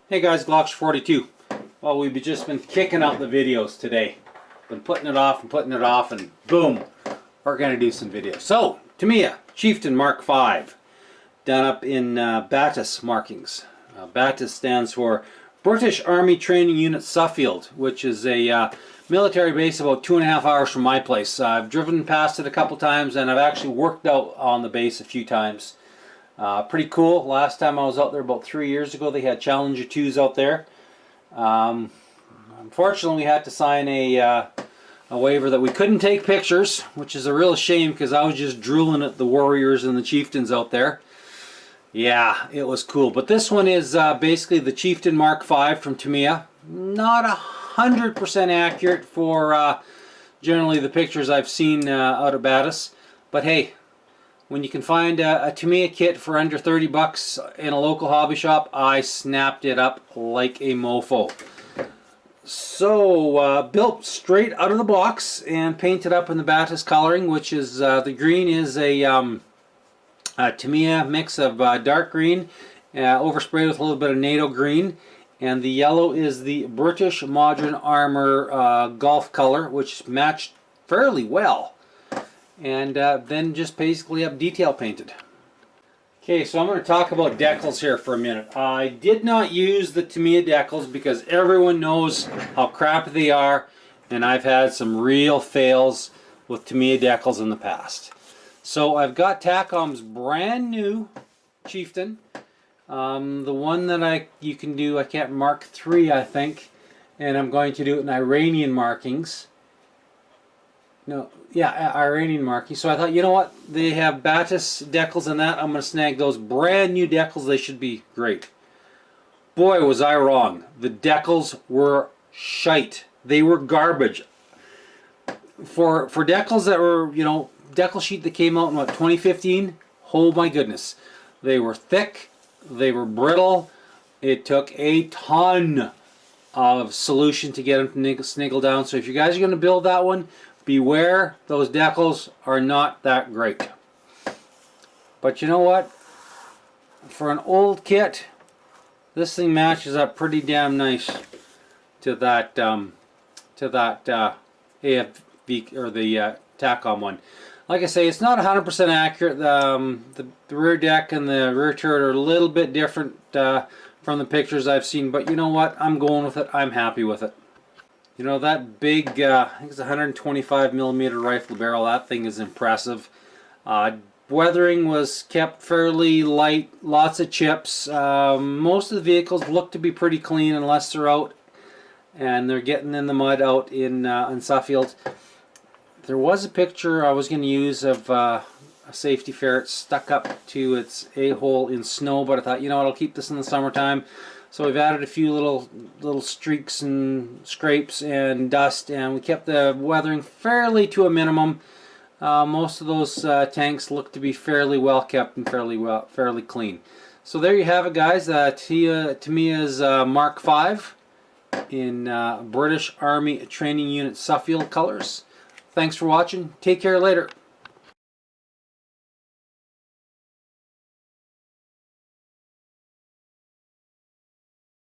Hey guys, Glocks42. Well, we've just been kicking out the videos today. Been putting it off and putting it off, and boom, we're going to do some videos. So, Tamiya Chieftain Mark V, done up in Batus markings. Batus stands for British Army Training Unit Suffield, which is a military base about 2.5 hours from my place. I've driven past it a couple times, and I've actually worked out on the base a few times. Pretty cool. Last time I was out there about 3 years ago, they had Challenger 2s out there. Unfortunately, we had to sign a waiver that we couldn't take pictures, which is a real shame because I was just drooling at the Warriors and the Chieftains out there. Yeah, it was cool. But this one is basically the Chieftain Mark V from Tamiya. Not 100% accurate for generally the pictures I've seen out of Batus. But hey, when you can find a Tamiya kit for under 30 bucks in a local hobby shop, I snapped it up like a mofo. So, built straight out of the box and painted up in the Batus coloring, which is, the green is a Tamiya mix of dark green, oversprayed with a little bit of NATO green, and the yellow is the British Modern Armour golf color, which matched fairly well. And then just basically up detail painted. Okay, so I'm going to talk about decals here for a minute. I did not use the Tamiya decals because everyone knows how crappy they are, and I've had some real fails with Tamiya decals in the past. So I've got Takom's brand new Chieftain, the one that you can do, I can't Mark III, I think, and I'm going to do it in Iranian markings. No, yeah, Iranian marking. So I thought, you know what? They have Batus decals in that. I'm going to snag those brand new decals. They should be great. Boy, was I wrong. The decals were shite. They were garbage. For decals that were, you know, decal sheet that came out in what, 2015? Oh my goodness. They were thick. They were brittle. It took a ton of solution to get them to sniggle down. So if you guys are going to build that one, beware, those decals are not that great. But you know what? For an old kit, this thing matches up pretty damn nice to that AFV or the Takom one. Like I say, it's not 100% accurate. The rear deck and the rear turret are a little bit different from the pictures I've seen. But you know what? I'm going with it. I'm happy with it. You know, that big, I think it's a 125mm rifle barrel, that thing is impressive. Weathering was kept fairly light, lots of chips. Most of the vehicles look to be pretty clean unless they're out and they're getting in the mud out in Suffield. There was a picture I was going to use of a safety ferret stuck up to its a-hole in snow, but I thought, you know what, I'll keep this in the summertime. So we've added a few little streaks and scrapes and dust, and we kept the weathering fairly to a minimum. Most of those tanks look to be fairly well kept and fairly clean. So there you have it, guys. Tamiya's Mark V in British Army Training Unit Suffield colors. Thanks for watching. Take care later.